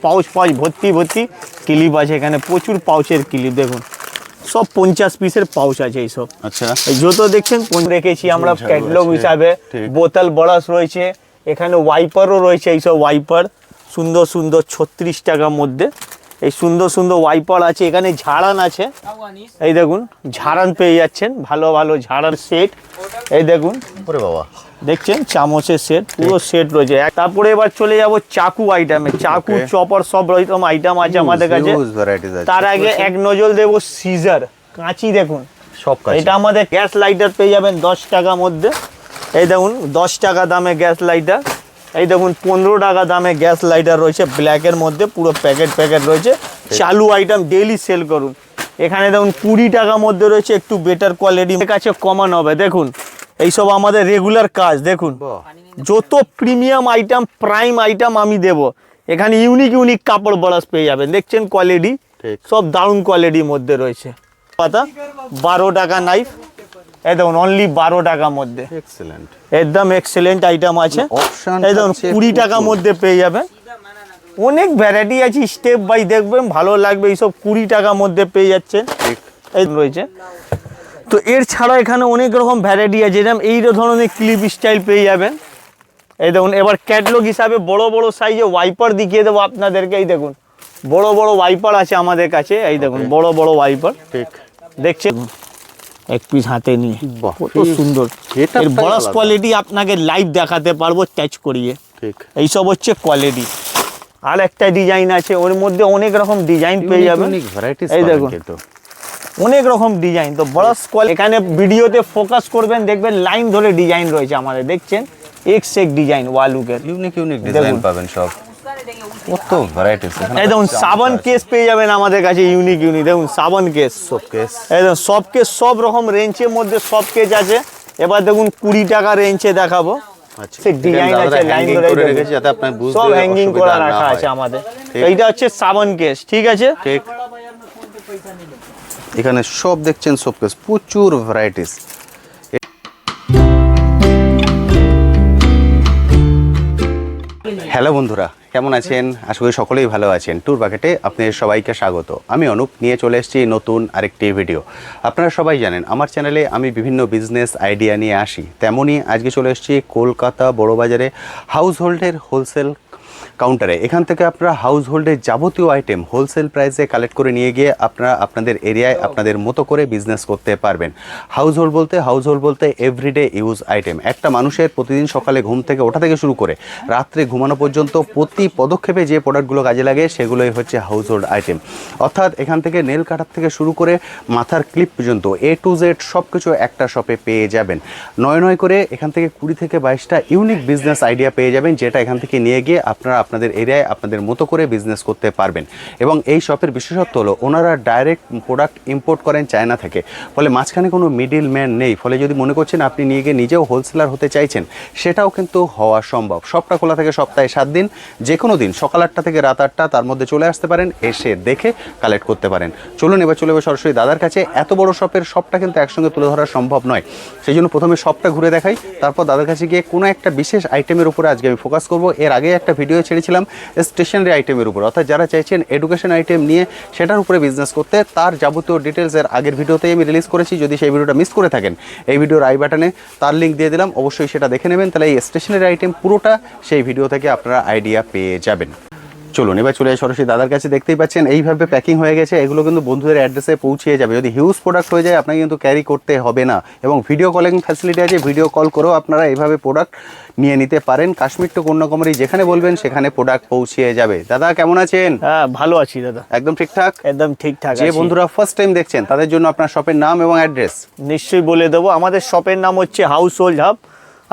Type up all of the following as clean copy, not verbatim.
Pouch pouch ভর্তি ভর্তি clip আছে, এখানে প্রচুর পাউচের ক্লিপ দেখুন, সব 50 পিসের পাউচ আছে এইসব। আচ্ছা, যত দেখছেন রেখেছি আমরা ক্যাটালগ হিসাবে। বোতল বড়াস রয়েছে, এখানে ওয়াইপারও রয়েছে, এইসব ওয়াইপার সুন্দর সুন্দর 36 টাকার মধ্যে এই সুন্দর সুন্দর ওয়াইপার আছে। এখানে ঝাড়ান আছে, এই দেখুন ঝাড়ান পেয়ে যাচ্ছেন, ভালো ভালো ঝাড়ান সেট। এই দেখুন ওরে বাবা, দেখছেন চামচের সেট, পুরো সেট রয়েছে। তারপরে এবার চলে যাব চাকু আইটেমে, চাকু চপার সব রকম আইটেম আছে আমাদের কাছে। তার আগে এক নজর দেব সিজার, কাঁচি দেখুন সব কাঁচি। এটা আমাদের গ্যাস লাইটার পেয়ে যাবেন 10 টাকার মধ্যে। এই দেখুন 10 টাকা দামে গ্যাস লাইটার। এই দেখুন 15 টাকা দামে গ্যাস লাইটার রয়েছে, ব্ল্যাকের মধ্যে পুরো প্যাকেট রয়েছে, চালু আইটেম ডেইলি সেল করুন। এখানে দেখুন 20 টাকার মধ্যে রয়েছে, একটু বেটার কোয়ালিটি কাছে কমান হবে। দেখুন এইসব আমাদের রেগুলার কাজ, দেখুন যত প্রিমিয়াম আইটেম প্রাইম আইটেম আমি দেব। এখানে ইউনিক কাপড় ব্রাশ পেয়ে যাবেন, দেখছেন কোয়ালিটি সব দারুণ কোয়ালিটির মধ্যে রয়েছে। পাতা 12 টাকা নাইফ, এই দেখুন অনলি 12 টাকার মধ্যে, এক্সেলেন্ট, একদম এক্সেলেন্ট আইটেম আছে। এই দেখুন 20 টাকার মধ্যে পেয়ে যাবেন, অনেক ভ্যারাইটি আছে, স্টেপ বাই দেখবেন ভালো লাগবে। এইসব 20 টাকার মধ্যে পেয়ে যাচ্ছে, এই রয়েছে। তো এর ছাড়া এখানে অনেক রকম ভ্যারাইটি আছে, যেরকম এই ধরনের ক্লিপ স্টাইল পেয়ে যাবেন। এই দেখুন এবার ক্যাটালগ হিসাবে বড় বড় সাইজে ওয়াইপার দেখিয়ে দেবো আপনাদেরকে। এই দেখুন বড় বড় ওয়াইপার আছে আমাদের কাছে, এই দেখুন বড় বড় ওয়াইপার, ঠিক দেখছেন এক পিস হাতে নিয়ে কত সুন্দর। এর ব্রাশ কোয়ালিটি আপনাকে লাইভ দেখাতে পারবো টাচ করিয়ে, ঠিক এইসব হচ্ছে কোয়ালিটি। আর একটা ডিজাইন আছে, ওর মধ্যে অনেক রকম ডিজাইন পেয়ে যাবেন। এই দেখুন অনেক রকম ডিজাইন। তো ব্রাশ কোয়ালিটি এখানে ভিডিওতে ফোকাস করবেন, দেখবেন লাইন ধরে ডিজাইন রয়েছে আমাদের, দেখছেন এক ডিজাইন ওয়ালুকের ইউনিক ডিজাইন পাবেন সব, কত ভ্যারাইটিস। এই দেখুন সাবান কেস পেয়ে যাবেন আমাদের কাছে, ইউনিক দেখুন সাবান কেস, সব কেস। এই দেখুন সব কেস সব রকম রেঞ্জের মধ্যে সব কেস আছে। এবার দেখুন 20 টাকা রেঞ্জে দেখাবো, সে ডিজাইন আছে লাইন ধরে রেখেছি যাতে আপনি বুঝতে সব হ্যাঙ্গিং করা রাখা আছে আমাদের। এইটা হচ্ছে সাবান কেস, ঠিক আছে, ঠিক। এখানে সব দেখছেন সব কেস, প্রচুর ভ্যারাইটিস। হ্যালো বন্ধুরা, কেমন আছেন? আশা করি সকলেই ভালো আছেন। ট্যুর বাকেটে আপনাদের সবাইকে স্বাগত। আমি অনুপ নিয়ে চলে এসেছি নতুন আরেকটি ভিডিও। আপনারা সবাই জানেন আমার চ্যানেলে আমি বিভিন্ন বিজনেস আইডিয়া নিয়ে আসি, তেমনই আজকে চলে এসেছি কলকাতা বড়বাজারে হাউস হোল্ডের হোলসেল কাউন্টারে। এখান থেকে আপনারা হাউস হোল্ডের যাবতীয় আইটেম হোলসেল প্রাইসে কালেক্ট করে নিয়ে গিয়ে আপনারা আপনাদের এরিয়ায় আপনাদের মতো করে বিজনেস করতে পারবেন। হাউস হোল্ড বলতে এভরিডে ইউজ আইটেম। একটা মানুষের প্রতিদিন সকালে ঘুম থেকে ওঠা থেকে শুরু করে রাত্রে ঘুমানো পর্যন্ত প্রতি পদক্ষেপে যে প্রোডাক্টগুলো কাজে লাগে সেগুলোই হচ্ছে হাউস হোল্ড আইটেম। অর্থাৎ এখান থেকে নেল কাটার থেকে শুরু করে মাথার ক্লিপ পর্যন্ত A to Z সব কিছু একটা শপে পেয়ে যাবেন। নয় করে এখান থেকে 20 থেকে 22টা ইউনিক বিজনেস আইডিয়া পেয়ে যাবেন, যেটা এখান থেকে নিয়ে গিয়ে আপনারা আপনাদের এরিয়ায় আপনাদের মতো করে বিজনেস করতে পারবেন। এবং এই শপের বিশেষত্ব হলো ওনারা ডাইরেক্ট প্রোডাক্ট ইম্পোর্ট করেন চায়না থেকে, ফলে মাঝখানে কোনো মিডিল ম্যান নেই। ফলে যদি মনে করছেন আপনি নিয়ে গিয়ে নিজেও হোলসেলার হতে চাইছেন, সেটাও কিন্তু হওয়া সম্ভব। শপটা খোলা থাকে সপ্তাহে 7 দিন, যে কোনো দিন সকাল 8টা থেকে রাত 8টা, তার মধ্যে চলে আসতে পারেন, এসে দেখে কালেক্ট করতে পারেন। চলুন এবার চলে যাবো সরাসরি দাদার কাছে। এত বড় শপের সবটা কিন্তু একসঙ্গে তুলে ধরা সম্ভব নয়, সেই জন্য প্রথমে শপটা ঘুরে দেখাই, তারপর দাদার কাছে গিয়ে কোনো একটা বিশেষ আইটেমের উপরে আজকে আমি ফোকাস করব। এর আগে একটা ভিডিও ছেড়েছিলাম স্টেশনারি আইটেমের উপর, অর্থাৎ যারা চাইছেন এডুকেশন আইটেম নিয়ে সেটার উপরে বিজনেস করতে, তার যাবতীয় ডিটেলস এর আগের ভিডিওতেই আমি রিলিজ করেছি। যদি সেই ভিডিওটা মিস করে থাকেন, এই ভিডিওর আই বাটনে তার লিঙ্ক দিয়ে দিলাম, অবশ্যই সেটা দেখে নেবেন। তাহলে এই স্টেশনারি আইটেম পুরোটা সেই ভিডিও থেকে আপনারা আইডিয়া পেয়ে যাবেন। চলুন এবার চলে যাই সরাসরি দাদার কাছে। দেখতেই পাচ্ছেন এইভাবে প্যাকিং হয়ে গেছে, এগুলো কিন্তু বন্ধুদের অ্যাড্রেসে পৌঁছিয়ে যাবে। যদি হিউজ প্রোডাক্ট হয়ে যায় আপনাকে কিন্তু ক্যারি করতে হবে না, এবং ভিডিও কলিং ফ্যাসিলিটি আছে, ভিডিও কল করেও আপনারা এইভাবে প্রোডাক্ট নিয়ে নিতে পারেন। কাশ্মীর টু কন্যাকুমারী যেখানে বলবেন সেখানে প্রোডাক্ট পৌঁছিয়ে যাবে। দাদা কেমন আছেন? হ্যাঁ ভালো আছি দাদা, একদম ঠিকঠাক, একদম ঠিকঠাক। যে বন্ধুরা ফার্স্ট টাইম দেখছেন তাদের জন্য আপনার শপের নাম এবং অ্যাড্রেস নিশ্চয়ই বলে দেবো। আমাদের শপের নাম হচ্ছে হাউস হোল্ড হাব,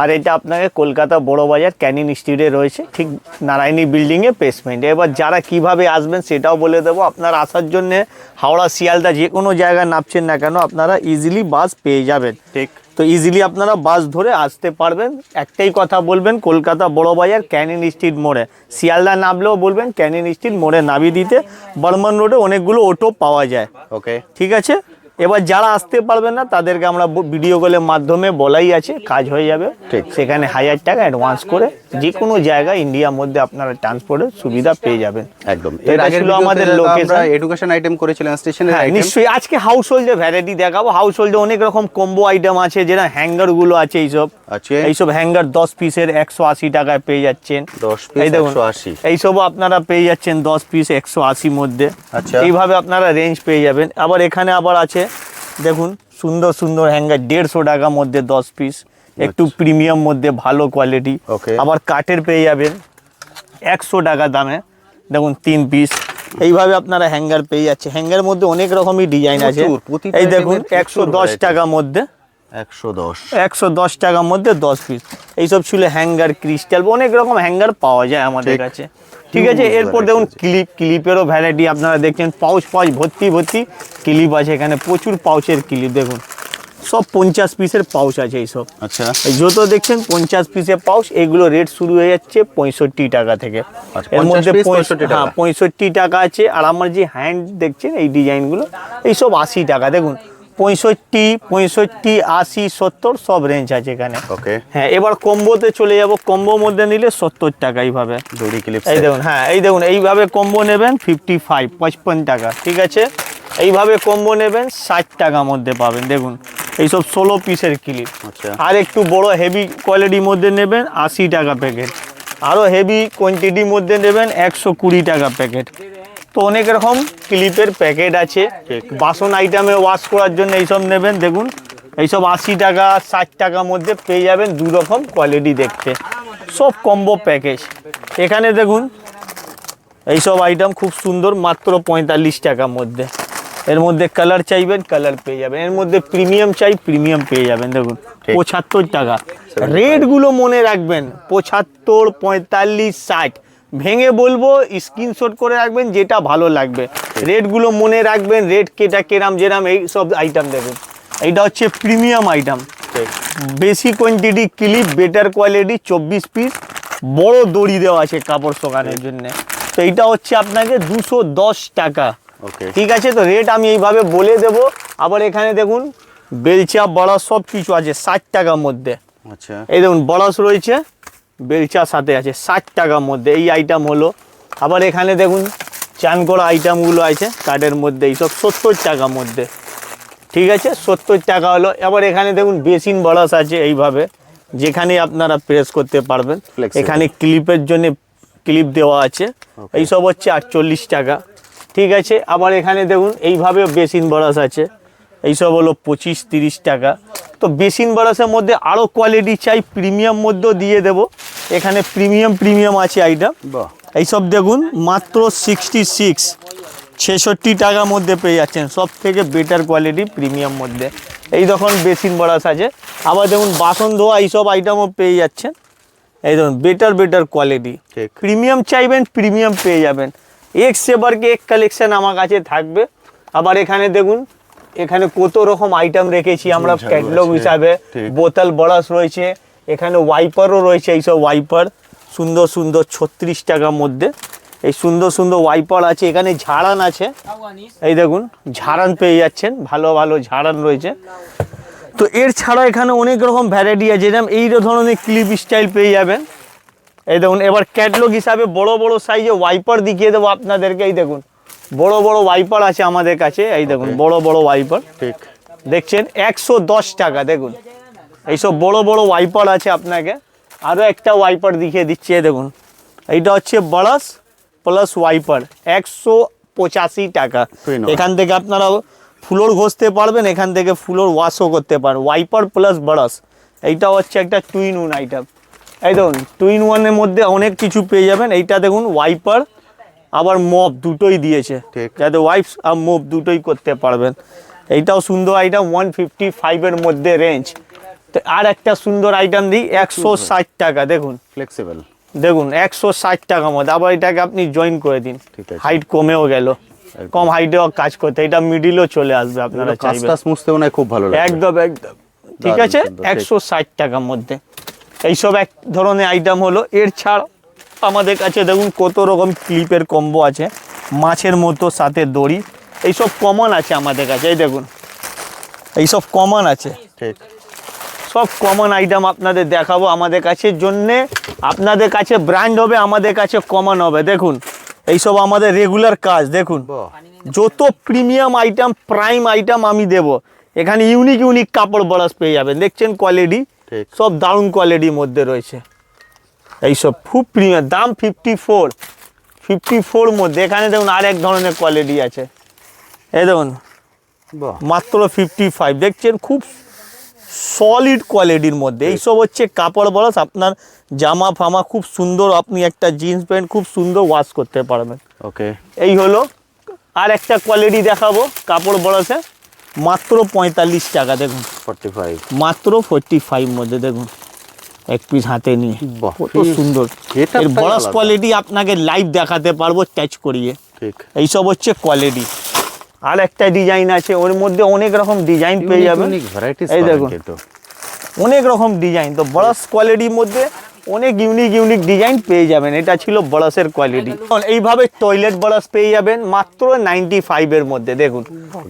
আর এটা আপনাকে কলকাতা বড়বাজার ক্যানিং স্ট্রিটে রয়েছে, ঠিক নারায়ণী বিল্ডিংয়ে বেসমেন্টে। এবার যারা কিভাবে আসবেন সেটাও বলে দেবো। আপনার আসার জন্যে হাওড়া শিয়ালদা যে কোনো জায়গায় নামছেন না কেন, আপনারা ইজিলি বাস পেয়ে যাবেন, ঠিক। তো ইজিলি আপনারা বাস ধরে আসতে পারবেন। একটাই কথা বলবেন, কলকাতা বড়বাজার ক্যানিং স্ট্রিট মোড়ে। শিয়ালদা নামলেও বলবেন ক্যানিং স্ট্রিট মোড়ে নামিয়ে দিতে। বর্মন রোডে অনেকগুলো অটো পাওয়া যায়, ওকে ঠিক আছে। এবার যারা আসতে পারবেন না তাদেরকে আমরা ভিডিও কলের মাধ্যমে বলাই আছে, কাজ হয়ে যাবে। ঠিক। সেখানে 1000 টাকা অ্যাডভান্স করে যে কোনো জায়গায় ইন্ডিয়ার মধ্যে আপনারা ট্রান্সপোর্টের সুবিধা পেয়ে যাবেন। একদম। এর আগের ছিল আমাদের আমরা লোকেশন এডুকেশন আইটেম করেছিলাম, স্টেশনারি হ্যাঁ আইটেম। নিশ্চয়ই আজকে হাউস হোল্ডের ভ্যারাইটি দেখাবো। হাউস হোল্ডে অনেক রকম কম্বো আইটেম আছে, যেটা হ্যাঙ্গার গুলো আছে এইসব। আছে এইসব হ্যাঙ্গার 10 পিসের 180 টাকায় পেয়ে যাচ্ছেন। 10 পিস এই দেখুন 180। এইসবও আপনারা পেয়ে যাচ্ছেন 10 পিস 180 মধ্যে। আচ্ছা। এইভাবে আপনারা রেঞ্জ পেয়ে যাবেন। আবার এখানে আবার আছে দেখুন সুন্দর সুন্দর হ্যাঙ্গার 150 টাকার মধ্যে 10 পিস, একটু প্রিমিয়াম মধ্যে ভালো কোয়ালিটি। Okay. আবার কাঠের পেয়ে যাবেন 100 টাকা দামে, দেখুন 3 পিস। এইভাবে আপনারা হ্যাঙ্গার পেয়ে যাচ্ছে। হ্যাঙ্গার মধ্যে অনেক রকমই ডিজাইন আছে। প্রচুর, প্রতিটা এই দেখুন item-এর প্রচুর 110 variety। টাকার মধ্যে 110। 110 টাকার মধ্যে 10 পিস। এইসব ছিল হ্যাঙ্গার, ক্রিস্টাল, অনেক রকম হ্যাঙ্গার পাওয়া যায় আমাদের ঠিক। কাছে। ঠিক আছে, Huge এরপর variety দেখুন আছে। ক্লিপেরও ভ্যারাইটি আপনারা দেখছেন। পাউচ ভর্তি ভর্তি ক্লিপ আছে এখানে, প্রচুর পাউচের ক্লিপ দেখুন। সব 50 পিসের পাউচ আছে এইসব। আচ্ছা। এই যত দেখছেন 50 পিসের পাউচ, এগুলো রেট শুরু হয়ে যাচ্ছে 65 টাকা থেকে। আচ্ছা, এর 50 মধ্যে piece 65 টাকা। হ্যাঁ 65 টাকা আছে। আর আমার যে হ্যান্ড দেখছেন এই ডিজাইনগুলো, এইসব 80 টাকা। দেখুন 65, 65, 80, 70 সব রেঞ্জ আছে এখানে। ওকে। হ্যাঁ, এবার কম্বোতে চলে যাব। কম্বো মধ্যে নিলে 70 টাকা এইভাবে। দড়ি ক্লিপ। এই দেখুন, হ্যাঁ এই দেখুন এইভাবে কম্বো নেবেন 55 টাকা। ঠিক আছে, এইভাবে কম্বো নেবেন 60 টাকার মধ্যে পাবেন। দেখুন এইসব 16 পিসের ক্লিপ। আচ্ছা। আর একটু বড় হেভি কোয়ালিটির মধ্যে নেবেন 80 টাকা প্যাকেট। আরও হেভি কোয়ান্টিটির মধ্যে নেবেন 120 টাকা প্যাকেট। তো অনেক রকম ক্লিপের প্যাকেট আছে। বাসন আইটেমে ওয়াশ করার জন্য এইসব নেবেন। দেখুন এইসব 80 টাকা 60 টাকার মধ্যে পেয়ে যাবেন, দু রকম কোয়ালিটি দেখতে, সব কম্বো প্যাকেজ। এখানে দেখুন এইসব আইটেম খুব সুন্দর, মাত্র 45 টাকার মধ্যে। এর মধ্যে কালার চাইবেন, কালার পেয়ে যাবেন। এর মধ্যে প্রিমিয়াম চাই, প্রিমিয়াম পেয়ে যাবেন। দেখুন 75 টাকা। রেটগুলো মনে রাখবেন, 75, 45, 60 ভেঙে বলবো, স্ক্রিনশট করে রাখবেন যেটা ভালো লাগবে। রেটগুলো মনে রাখবেন, রেট কেটা কেরাম যেরাম এই সব আইটেম দেখুন। এইটা হচ্ছে প্রিমিয়াম আইটেম, বেশি quantity clip, better quality, 24 piece, বড় দড়ি দেওয়া আছে কাপড় শোকানোর জন্য। তো এইটা হচ্ছে আপনাকে 210 টাকা। ওকে। ঠিক আছে, তো রেট আমি এইভাবে বলে দেব। আবার এখানে দেখুন বেলচা বড়া সব কিছু আছে 60 টাকার মধ্যে। আচ্ছা। এই দেখুন বড়াস রয়েছে, বেলচার সাথে আছে 60 টাকার মধ্যে এই আইটেম হলো। আবার এখানে দেখুন চান করা আইটেমগুলো আছে কার্ডের মধ্যে, এইসব 70 টাকার মধ্যে। ঠিক আছে, 70 টাকা হলো। আবার এখানে দেখুন বেসিন বড়াস আছে এইভাবে, যেখানে আপনারা প্রেস করতে পারবেন। Flexible। এখানে ক্লিপের জন্য ক্লিপ দেওয়া আছে। এইসব হচ্ছে 48 টাকা। ঠিক আছে, আবার এখানে দেখুন এইভাবে বেসিন বড়াস আছে, এইসব হলো 25-30 টাকা। তো বেসিন বড়াসের মধ্যে আরও কোয়ালিটি চাই, প্রিমিয়াম মধ্যেও দিয়ে দেব। এখানে প্রিমিয়াম আছে আইটেম। বাহ। এইসব দেখুন মাত্র 66 টাকার মধ্যে পেয়ে যাচ্ছেন, সব থেকে বেটার কোয়ালিটি প্রিমিয়াম মধ্যে। এই দেখুন বেসিন বড়াস আছে। আবার দেখুন বাসন ধোয়া এইসব আইটেমও পেয়ে যাচ্ছেন। এই দেখুন বেটার কোয়ালিটি। ঠিক। প্রিমিয়াম চাইবেন, প্রিমিয়াম পেয়ে যাবেন। এক সেবার কে এক কালেকশন আমার কাছে থাকবে। আবার এখানে দেখুন, এখানে কত রকম আইটেম রেখেছি আমরা ঝাড়ু ক্যাটলগ আছে। হিসাবে। ঠিক। বোতল বড়াস রয়েছে, এখানে ওয়াইপারও রয়েছে। এইসব ওয়াইপার সুন্দর সুন্দর 36 টাকার মধ্যে। এই সুন্দর সুন্দর ওয়াইপার আছে। এখানে ঝাড়ান আছে, এই দেখুন ঝাড়ান পেয়ে যাচ্ছেন, ভালো ভালো ঝাড়ান রয়েছে। তো এর ছাড়া এখানে অনেক রকম ভ্যারাইটি আছে, যেরকম এই ধরনের ক্লিপ স্টাইল পেয়ে যাবেন। এই দেখুন এবার ক্যাটলগ হিসাবে বড় বড় সাইজে ওয়াইপার দেখিয়ে দেবো আপনাদেরকে। এই দেখুন বড় বড় ওয়াইপার আছে আমাদের কাছে। এই দেখুন বড় বড় ওয়াইপার ঠিক। দেখছেন 110 টাকা। দেখুন এইসব বড় বড় ওয়াইপার আছে। আপনাকে আরও একটা ওয়াইপার দেখিয়ে দিচ্ছি। এই দেখুন এইটা হচ্ছে ব্রাশ প্লাস ওয়াইপার, 185 টাকা। এখান থেকে আপনারা ফ্লোর ঘষতে পারবেন, এখান থেকে ফ্লোর ওয়াশও করতে পারেন। ওয়াইপার প্লাস ব্রাশ, এইটা হচ্ছে একটা 2-in-1 আইটেম। এই দেখুন 2-in-1-এর মধ্যে অনেক কিছু পেয়ে যাবেন। এইটা দেখুন ওয়াইপার আবার মপ দুটোই দিয়েছে, ঠিক। যাতে ওয়াইপস আর মপ দুটোই করতে পারবেন। এইটাও সুন্দর আইটেম, 155-এর মধ্যে রেঞ্জ। তো আর একটা সুন্দর আইটেম দিই 160 টাকা। দেখুন ফ্লেক্সিবল। দেখুন 160 টাকার মধ্যে। আবার এটাকে আপনি জয়েন করে দিন, ঠিক আছে। হাইট কমেও গেল, কম হাইটেও কাজ করতে, এটা মিডিলও চলে আসবে আপনারা চাইবেন। কাজটা মুছতে মনে হয় খুব ভালো লাগে। একদম একদম ঠিক দারুণ আছে, সুন্দর, ঠিক। 160 টাকার মধ্যে এইসব এক ধরনের আইটেম হলো। এর ছাড় আমাদের কাছে দেখুন কত রকম ক্লিপের কম্বো আছে, মাছের মতো সাথে দড়ি, এইসব কমন আছে আমাদের কাছে। এই দেখুন এইসব কমন আছে, ঠিক। সব কমন আইটেম আপনাদের দেখাবো। আমাদের কাছে জন্যে আপনাদের কাছে ব্র্যান্ড হবে, আমাদের কাছে কমন হবে। দেখুন এইসব আমাদের রেগুলার কাজ। দেখুন বাহ, যত প্রিমিয়াম আইটেম, প্রাইম আইটেম আমি দেব। এখানে ইউনিক ইউনিক কাপড় ব্রাশ পেয়ে যাবেন। দেখছেন কোয়ালিটি, ঠিক। সব দারুণ কোয়ালিটির মধ্যে রয়েছে। এইসব খুব প্রিমিয়াম, দাম 54 মধ্যে। এখানে দেখুন আর এক ধরনের কোয়ালিটি আছে, এই দেখুন বাহ, মাত্র 55। দেখছেন খুব সলিড কোয়ালিটির মধ্যে। এইসব হচ্ছে কাপড় ব্রাশ, আপনার জামা ফামা খুব সুন্দর, আপনি একটা জিন্স প্যান্ট খুব সুন্দর ওয়াশ করতে পারবেন। ওকে। এই হলো আর একটা কোয়ালিটি দেখাবো কাপড় ব্রাশে, মাত্র 45 টাকা। দেখুন 45। মাত্র 45 মধ্যে। দেখুন এক পিস হাতে নিয়ে বাহ, কত সুন্দর। এটা এর ব্রাশ কোয়ালিটি আপনাকে লাইভ দেখাতে পারবো টাচ করিয়ে। ঠিক। এইসব হচ্ছে কোয়ালিটি। আর একটা ডিজাইন আছে, ওর মধ্যে অনেক রকম ডিজাইন পেয়ে যাবেন। ভ্যারাইটিস এই দেখুন অনেক রকম ডিজাইন। তো ব্রাশ কোয়ালিটির মধ্যে অনেক ইউনিক ইউনিক ডিজাইন পেয়ে যাবেন। এটা ছিল ব্রাশের কোয়ালিটি। এইভাবে টয়লেট ব্রাশ পেয়ে যাবেন মাত্র 95 এর মধ্যে। দেখুন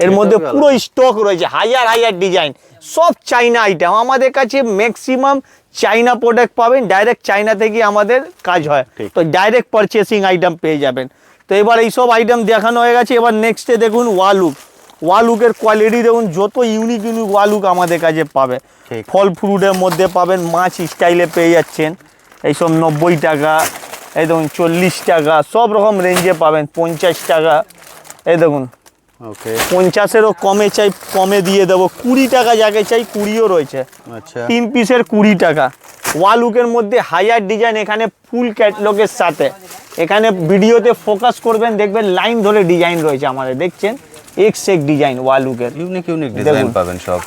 এর মধ্যে পুরো স্টক রয়েছে, হাজার হাজার ডিজাইন, সব চাইনা আইটেম। আমাদের কাছে ম্যাক্সিমাম চাইনা প্রোডাক্ট পাবেন, ডাইরেক্ট চাইনা থেকে আমাদের কাজ হয়। তো ডাইরেক্ট পারচেসিং আইটেম পেয়ে যাবেন। তো এবার এইসব আইটেম দেখানো হয়ে গেছে। এবার নেক্সটে দেখুন ওয়ালুক। ওয়ালুকের কোয়ালিটি দেখুন, যত ইউনিক ইউনিক ওয়ালুক আমাদের কাছে পাবে। ঠিক। ফল ফ্রুটের মধ্যে পাবেন, মাছ স্টাইলে পেয়ে যাচ্ছেন। এইসব 90 টাকা, এই দেখুন 40 টাকা, সব রকম রেঞ্জে পাবেন। 50 টাকা, এই দেখুন ওকে। 50-এরও কমে চাই কমে দিয়ে দেবো। 20 টাকা যাকে চাই 20ও রয়েছে। আচ্ছা। 3 পিসের 20 টাকা। ওয়ালুকের মধ্যে হাজার ডিজাইন, এখানে ফুল ক্যাটলগের সাথে। এখানে ভিডিওতে ফোকাস করবেন, দেখবেন লাইন ধরে ডিজাইন রয়েছে আমাদের। দেখছেন এক ডিজাইন ওয়ালুকের, ইউনিক ইউনিক ডিজাইন পাবেন সব,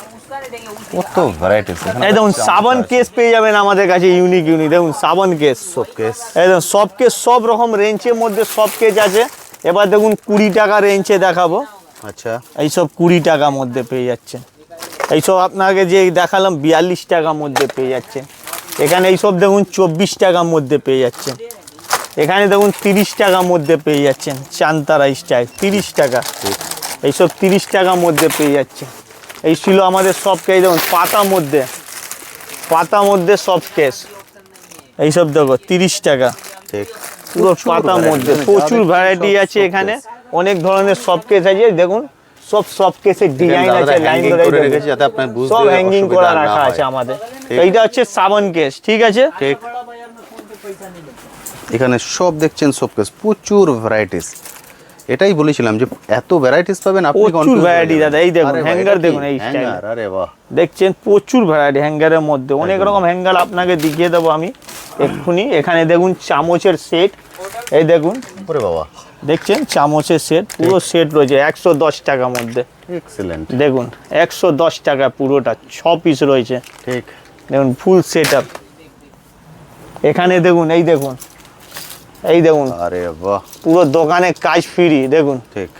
কত ভ্যারাইটিস। এই দেখুন সাবান কেস পেয়ে যাবেন আমাদের কাছে ইউনিক ইউনিক। দেখুন সাবান কেস, সব কেস, এই দেখুন সব কেস, সব রকম রেঞ্জের মধ্যে সব কেস আছে। এবার দেখুন 20 টাকা রেঞ্জে দেখাবো। আচ্ছা। এইসব 20 টাকার মধ্যে পেয়ে যাচ্ছেন। এইসব আপনাকে যে দেখালাম 42 টাকার মধ্যে পেয়ে যাচ্ছেন। এখানে এইসব দেখুন 24 টাকার মধ্যে পেয়ে যাচ্ছেন। এখানে দেখুন 30 টাকার মধ্যে পেয়ে যাচ্ছেন। চান্তারা স্টাইল 30 টাকা, এইসব 30 টাকার মধ্যে পেয়ে যাচ্ছে। এই ছিল আমাদের সব কেস। দেখুন পাতা মধ্যে, পাতা মধ্যে সব কেস, এইসব দেখো 30 টাকা। ঠিক। পুরো পাতার মধ্যে প্রচুর ভ্যারাইটি আছে। এখানে অনেক ধরনের সব কেস আছে। দেখুন সব কেসের ডিজাইন আছে, লাইন ধরে রেখেছি যাতে আপনার বুঝতে সব হ্যাঙ্গিং করা রাখা আছে আমাদের। এইটা হচ্ছে সাবান কেস, ঠিক আছে। ঠিক। এখানে সব দেখছেন সব কেস, প্রচুর ভ্যারাইটিস। এটাই বলেছিলাম যে এত ভ্যারাইটিস পাবেন আপনি। প্রচুর ভ্যারাইটি দাদা। এই দেখুন হ্যাঙ্গার, দেখুন এই স্টাইল। আরে বাহ, দেখছেন প্রচুর ভ্যারাইটি হ্যাঙ্গারের মধ্যে। অনেক রকম হ্যাঙ্গার আপনাকে দেখিয়ে দেবো আমি এক্ষুনি। এখানে দেখুন চামচের সেট, এই দেখুন। ওরে বাবা, দেখছেন চামচের সেট, পুরো সেট রয়েছে 110 টাকার মধ্যে। এক্সিলেন্ট। দেখুন 110 টাকা পুরোটা, 6 পিস রয়েছে। ঠিক। দেখুন ফুল সেট আপ। এখানে দেখুন, এই দেখুন, এই দেখুন আরে বাহ, পুরো দোকানে কাজ ফ্রি। দেখুন ঠিক।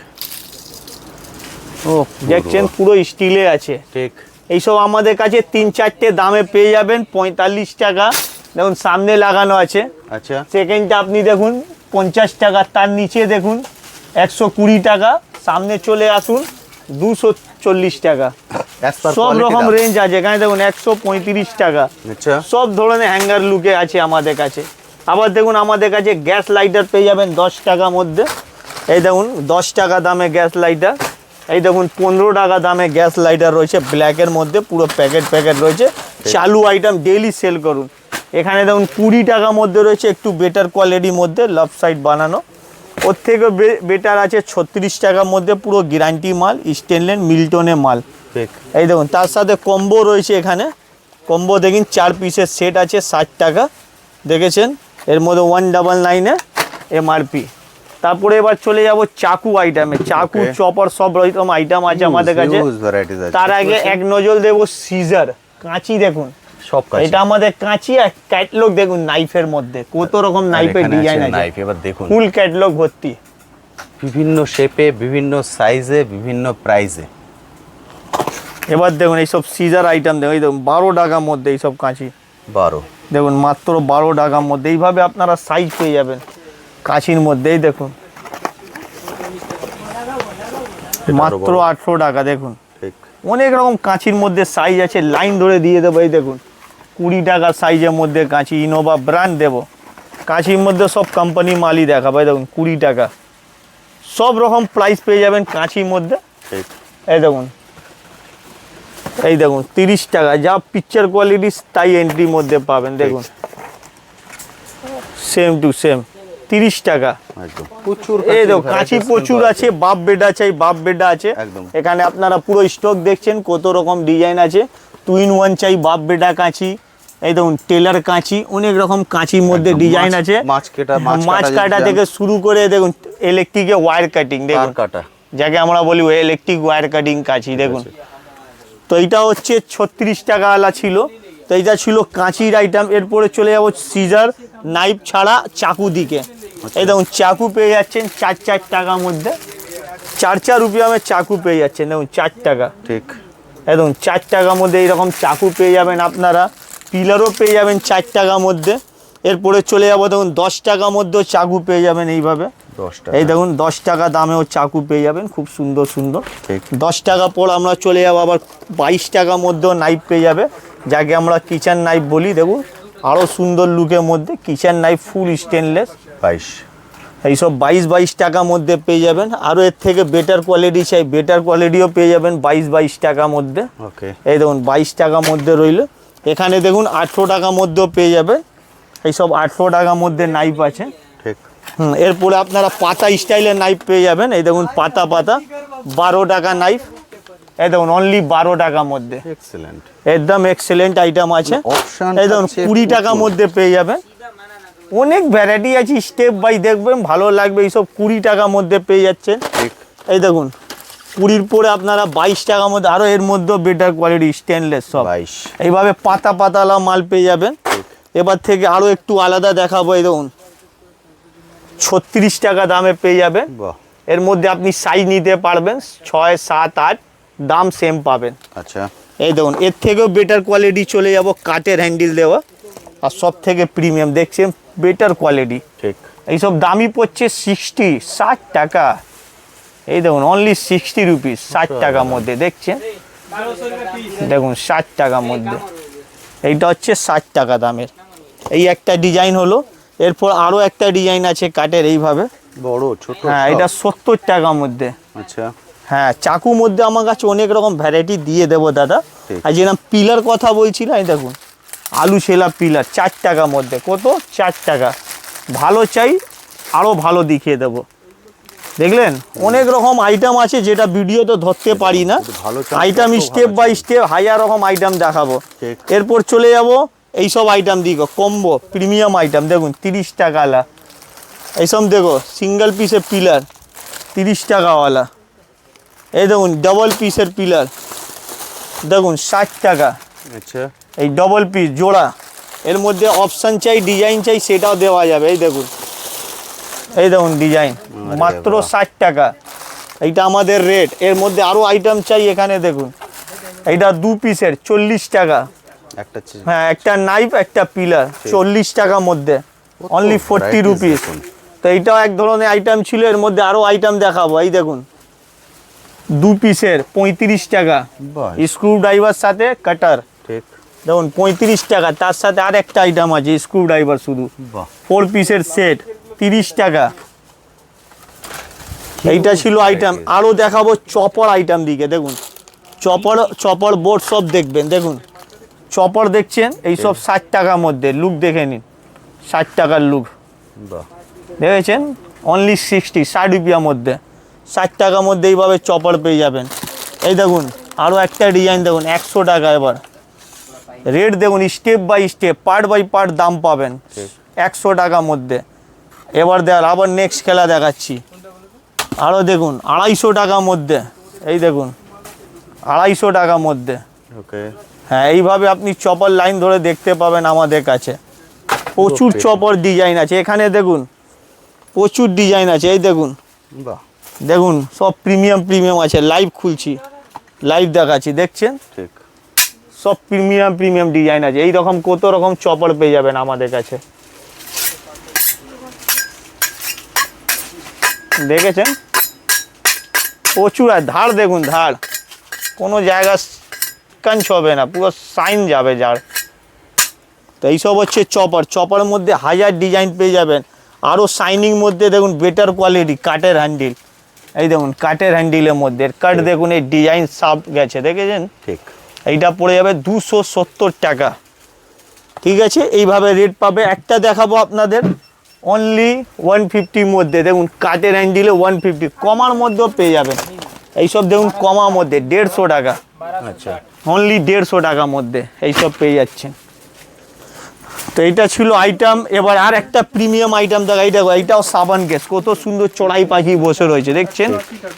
ও দেখছেন পুরো স্টিলে আছে। ঠিক। এইসব আমাদের কাছে 3-4টে দামে পেয়ে যাবেন। 45 টাকা দেখুন সামনে লাগানো আছে। আচ্ছা। সেকেন্ডটা আপনি দেখুন 50 টাকা, তার নিচে দেখুন 120 টাকা, সামনে চলে আসুন 240 টাকা। সব রকম রেঞ্জ আছে। এখানে দেখুন 135 টাকা। আচ্ছা। সব ধরনের হ্যাঙ্গার লুকে আছে আমাদের কাছে। আবার দেখুন আমাদের কাছে গ্যাস লাইটার পেয়ে যাবেন 10 টাকার মধ্যে। এই দেখুন 10 টাকা দামে গ্যাস লাইটার। এই দেখুন 15 টাকা দামে গ্যাস লাইটার রয়েছে, ব্ল্যাকের মধ্যে পুরো প্যাকেট রয়েছে। চালু আইটেম, ডেইলি সেল করুন। এখানে দেখুন 20 টাকার মধ্যে রয়েছে, একটু বেটার কোয়ালিটির মধ্যে, লাভ সাইড বানানো। ওর থেকে বেটার আছে 36 টাকার মধ্যে, পুরো গ্যারান্টি মাল, স্টেনলেস মিল্টনের মাল। ঠিক। এই দেখুন তার সাথে কম্বো রয়েছে। এখানে কম্বো দেখুন 4 পিসের সেট আছে 60 টাকা। দেখেছেন এর মধ্যে 199 এমআরপি। তারপরে এবার চলে যাব চাকু আইটেমে। চাকু, চপার সব রকম আইটেম আছে আমাদের কাছে। তার আগে এক নজর দেবো সিজার, কাঁচি। দেখুন সব কাঁচি, এটা আমাদের কাঁচি। আর ক্যাটলগ দেখুন নাইফের মধ্যে কত রকম নাইফের ডিজাইন আছে। নাইফ এবার দেখুন ফুল ক্যাটলগ ভর্তি, বিভিন্ন শেপে, বিভিন্ন সাইজে, বিভিন্ন প্রাইসে। এবার দেখুন এইসব সিজার আইটেম দেখুন। এই দেখুন 12 টাকার মধ্যে এইসব কাঁচি। 12 দেখুন মাত্র 12 টাকার মধ্যে। এইভাবে আপনারা সাইজ পেয়ে যাবেন কাঁচির মধ্যে। এই দেখুন মাত্র 800 টাকা। দেখুন ঠিক অনেক রকম কাঁচির মধ্যে সাইজ আছে, লাইন ধরে দিয়ে দেবো। এই দেখুন 20 টাকার সাইজের মধ্যে কাঁচি, ইনোভা ব্র্যান্ড দেবো। কাঁচির মধ্যে সব কোম্পানি মালই দেখাবো। এই দেখুন 20 টাকা, সব রকম প্রাইস পেয়ে যাবেন কাঁচির মধ্যে। ঠিক এই দেখুন, এই দেখুন 30 টাকা, যা পিকচার কোয়ালিটি তাই এন্ট্রির মধ্যে পাবেন। দেখুন সেম টু সেম 30 টাকা। একদম প্রচুর এই দেখো কাঁচি প্রচুর আছে, বাপ বেডা চাই বাপ বেডা আছে। একদম। এখানে আপনারা পুরো স্টক দেখছেন, কত রকম ডিজাইন আছে। 2 in 1 চাই বাপ বেডা কাঁচি। এই দেখুন টেলার কাঁচি, অনেক রকম কাঁচির মধ্যে ডিজাইন আছে। মাছ কাটা থেকে শুরু করে দেখুন ইলেকট্রিকে ওয়্যার কাটিং, দেখুন কাটা যাকে আমরা বলি ইলেকট্রিক ওয়্যার কাটিং কাঁচি। দেখুন তো এইটা হচ্ছে 36 টাকাওয়ালা ছিল। তো এইটা ছিল কাঁচির আইটেম। এরপরে চলে যাবো সিজার নাইফ ছাড়া চাকু দিকে। এই দেখুন চাকু পেয়ে যাচ্ছেন 4 টাকার মধ্যে, 4 রুপিয়ামে চাকু পেয়ে যাচ্ছেন। দেখুন 4 টাকা। ঠিক একদম 4 টাকার মধ্যে এইরকম চাকু পেয়ে যাবেন আপনারা। পিলারও পেয়ে যাবেন 4 টাকার মধ্যে। এরপরে চলে যাবো দেখুন 10 টাকার মধ্যেও চাকু পেয়ে যাবেন এইভাবে। 10 টাকা। এই দেখুন 10 টাকা দামেও চাকু পেয়ে যাবেন, খুব সুন্দর সুন্দর। ঠিক 10 টাকা পর আমরা চলে যাবো আবার 22 টাকার মধ্যেও নাইফ পেয়ে যাবে, যাকে আমরা কিচেন নাইফ বলি। দেখুন আরও সুন্দর লুকের মধ্যে কিচেন নাইফ, ফুল স্টেনলেস। 22 এইসব 22 টাকার মধ্যে পেয়ে যাবেন। আরও এর থেকে বেটার কোয়ালিটি চাই, বেটার কোয়ালিটিও পেয়ে যাবেন 22 টাকার মধ্যে। ওকে এই দেখুন 22 টাকার মধ্যে রইল। এখানে দেখুন 18 টাকার মধ্যেও পেয়ে যাবে। এইসব 18 টাকার মধ্যে নাইফ আছে। ঠিক এরপরে আপনারা পাতা স্টাইলের নাইফ পেয়ে যাবেন। এই দেখুন পাতা 12 টাকা নাইফ। এই দেখুন অনলি 12 টাকার মধ্যে, এক্সেলেন্ট একদম এক্সেলেন্ট আইটেম আছে। অপশন এই দেখুন 20 টাকার মধ্যে পেয়ে যাবেন। অনেক ভ্যারাইটি আছে, স্টেপ বাই দেখবেন ভালো লাগবে। এইসব 20 টাকার মধ্যে পেয়ে যাচ্ছেন। ঠিক এই দেখুন 20 পরে আপনারা 22 টাকার মধ্যে, আরও এর মধ্যেও বেটার কোয়ালিটি স্টেনলেস সব 22 এইভাবে পাতালা মাল পেয়ে যাবেন। এবার থেকে আরও একটু আলাদা দেখাবো। এই দেখুন 36 টাকা দামে পেয়ে যাবেন। বাহ এর মধ্যে আপনি সাইজ নিতে পারবেন, 6, 7, 8 দাম সেম পাবেন। আচ্ছা এই দেখুন এর থেকেও বেটার কোয়ালিটি চলে যাব, কাঠের হ্যান্ডেল দেওয়া, আর সব থেকে প্রিমিয়াম দেখছেন বেটার কোয়ালিটি। ঠিক এইসব দামই পড়ছে 60 টাকা। এই দেখুন অনলি 60 রুপিস, 60 টাকার মধ্যে দেখছেন। দেখুন 60 টাকার মধ্যে, এইটা হচ্ছে 60 টাকা দামের। এই একটা ডিজাইন হলো। এরপর আরও একটা ডিজাইন আছে কাঠের এইভাবে। বড় ছোট হ্যাঁ এটা 70 টাকার মধ্যে। আচ্ছা হ্যাঁ চাকুর মধ্যে আমার কাছে অনেক রকম ভ্যারাইটি দিয়ে দেবো দাদা। ঠিক। আর যেরকম পিলার কথা বলছিলাম, এই দেখুন আলু ছেলা পিলার 4 টাকার মধ্যে। কত? 4 টাকা। ভালো চাই আরও ভালো দেখিয়ে দেবো। দেখলেন অনেক রকম আইটেম আছে, যেটা ভিডিওতে ধরতে পারি না। ভালো আইটেম স্টেপ বাই স্টেপ হাজার রকম আইটেম দেখাবো। ঠিক। এরপর চলে যাব এইসব আইটেম দিকে, কম্বো প্রিমিয়াম আইটেম। দেখুন 30 টাকাওয়ালা এইসব, দেখো সিঙ্গেল পিসের পিলার 30 টাকাওয়ালা। এই দেখুন ডবল পিসের পিলার, দেখুন 60 টাকা। আচ্ছা এই ডবল পিস জোড়া, এর মধ্যে অপশান চাই, ডিজাইন চাই, সেটাও দেওয়া যাবে। এই দেখুন, এই দেখুন ডিজাইন মাত্র 60 টাকা। এইটা আমাদের রেট। এর মধ্যে আরও আইটেম চাই, এখানে দেখুন এইটা 2 পিসের 40 টাকা। একটা হ্যাঁ একটা নাইফ একটা পিলার 40 টাকার মধ্যে, অনলি 40 রুপিস। তো এইটাও এক ধরনের আইটেম ছিল। এর মধ্যে আরও আইটেম দেখাবো। এই দেখুন 2 পিসের 35 টাকা, বাহ স্ক্রু ড্রাইভার সাথে কাটার। ঠিক দেখুন 35 টাকা। তার সাথে আর একটা আইটেম আছে স্ক্রু ড্রাইভার শুধু, বাহ 4 পিসের সেট 30 টাকা। এইটা ছিল আইটেম। আরও দেখাবো চপার আইটেম দিকে। দেখুন চপার বোর্ড সব দেখবেন। দেখুন চপার দেখছেন, এইসব 60 টাকার মধ্যে। লুক দেখে নিন, 60 টাকার লুক বাহ দেখেছেন। অনলি 60 রুপিয়ার মধ্যে, 60 টাকার মধ্যে এইভাবে চপার পেয়ে যাবেন। এই দেখুন আরও একটা ডিজাইন দেখুন 100 টাকা। এবার রেট দেখুন step by step, part by part দাম পাবেন 100 টাকার মধ্যে। এবার দেখ আবার নেক্সট খেলা দেখাচ্ছি। আরও দেখুন 250 টাকার মধ্যে। এই দেখুন 250 টাকার মধ্যে। ওকে হ্যাঁ এইভাবে আপনি চপার লাইন ধরে দেখতে পাবেন আমাদের কাছে। প্রচুর চপার ডিজাইন আছে এখানে। দেখুন প্রচুর ডিজাইন আছে। এই দেখুন, বাহ দেখুন সব প্রিমিয়াম আছে। লাইভ খুলছি, লাইভ দেখাচ্ছি, দেখছেন ঠিক সব প্রিমিয়াম ডিজাইন আছে। এই রকম কত রকম চপার পেয়ে যাবেন আমাদের কাছে। দেখেছেন প্রচুর। আর ধার দেখুন, ধার কোনো জায়গা কাঞ্চ হবে না, পুরো সাইন যাবে যার। তো এইসব হচ্ছে চপার। চপারের মধ্যে হাজার ডিজাইন পেয়ে যাবেন। আরও শাইনিং মধ্যে দেখুন বেটার কোয়ালিটি কাঠের হ্যান্ডেল, এই দেখুন কাঠের হ্যান্ডেলের মধ্যে কাঠ দেখুন, এই ডিজাইন সাপ গেছে দেখেছেন। ঠিক, এইটা পড়ে যাবে 270 টাকা। ঠিক আছে, এইভাবে রেট পাবে। একটা দেখাবো আপনাদের অনলি 150 মধ্যে, দেখুন কাঠের হ্যান্ডেলে 150, কমার মধ্যেও পেয়ে যাবেন। এইসব দেখুন কমার মধ্যে 150 টাকা, আচ্ছা অনলি 150 টাকার মধ্যে এইসব পেয়ে যাচ্ছেন। তো এইটা ছিল আইটেম। এবার আর একটা প্রিমিয়াম আইটেম দেখা, এইটাও সাবান কেস, কত সুন্দর চড়াই পাখি বসে রয়েছে দেখছেন।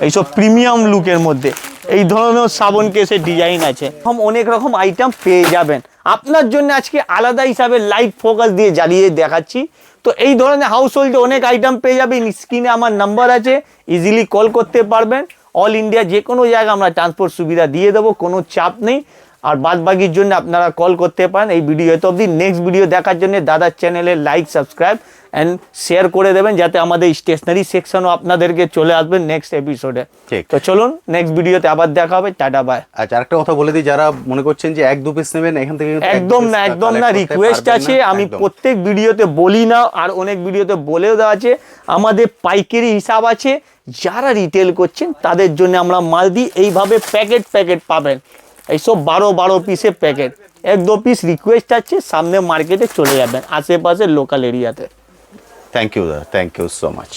এইসব প্রিমিয়াম লুকের মধ্যে এই ধরনের সাবান কেসের ডিজাইন আছে, অনেক রকম আইটেম পেয়ে যাবেন। আপনার জন্য আজকে আলাদা হিসাবে লাইট ফোকাস দিয়ে জ্বালিয়ে দেখাচ্ছি। তো এই ধরনের হাউস হোল্ডে অনেক আইটেম পেয়ে যাবেন। স্ক্রিনে আমার নাম্বার আছে, ইজিলি কল করতে পারবেন। অল ইন্ডিয়া যে কোনো জায়গায় আমরা ট্রান্সপোর্ট সুবিধা দিয়ে দেবো, কোনো চাপ নেই। আর বাদ বাকির জন্য আপনারা কল করতে পারেন। এই ভিডিও তো অবধি, নেক্সট ভিডিও দেখার জন্য দাদার চ্যানেলে লাইক, সাবস্ক্রাইব অ্যান্ড শেয়ার করে দেবেন, যাতে আমাদের স্টেশনারি সেকশনও আপনাদেরকে চলে আসবেন নেক্সট এপিসোডে। ঠিক। তো চলুন নেক্সট ভিডিওতে আবার দেখা হবে। Tata bye. আচ্ছা, আরেকটা কথা বলে দিই, যারা মনে করছেন যে 1-2 পিস নেবেন এখান থেকে কিন্তু একদম না, একদম না, রিকোয়েস্ট আছে। আমি প্রত্যেক ভিডিওতে বলি না, আর অনেক ভিডিওতে বলেও দেওয়া আছে, আমাদের পাইকারি হিসাব আছে। যারা রিটেল করছেন তাদের জন্য আমরা মাল দিই, এইভাবে প্যাকেট প্যাকেট পাবেন। এইসব 12 পিসের প্যাকেট, 1-2 পিস রিকোয়েস্ট আছে, সামনে মার্কেটে চলে যাবেন আশেপাশে লোকাল এরিয়াতে। থ্যাংক ইউ দাদা, থ্যাংক ইউ সো মাচ।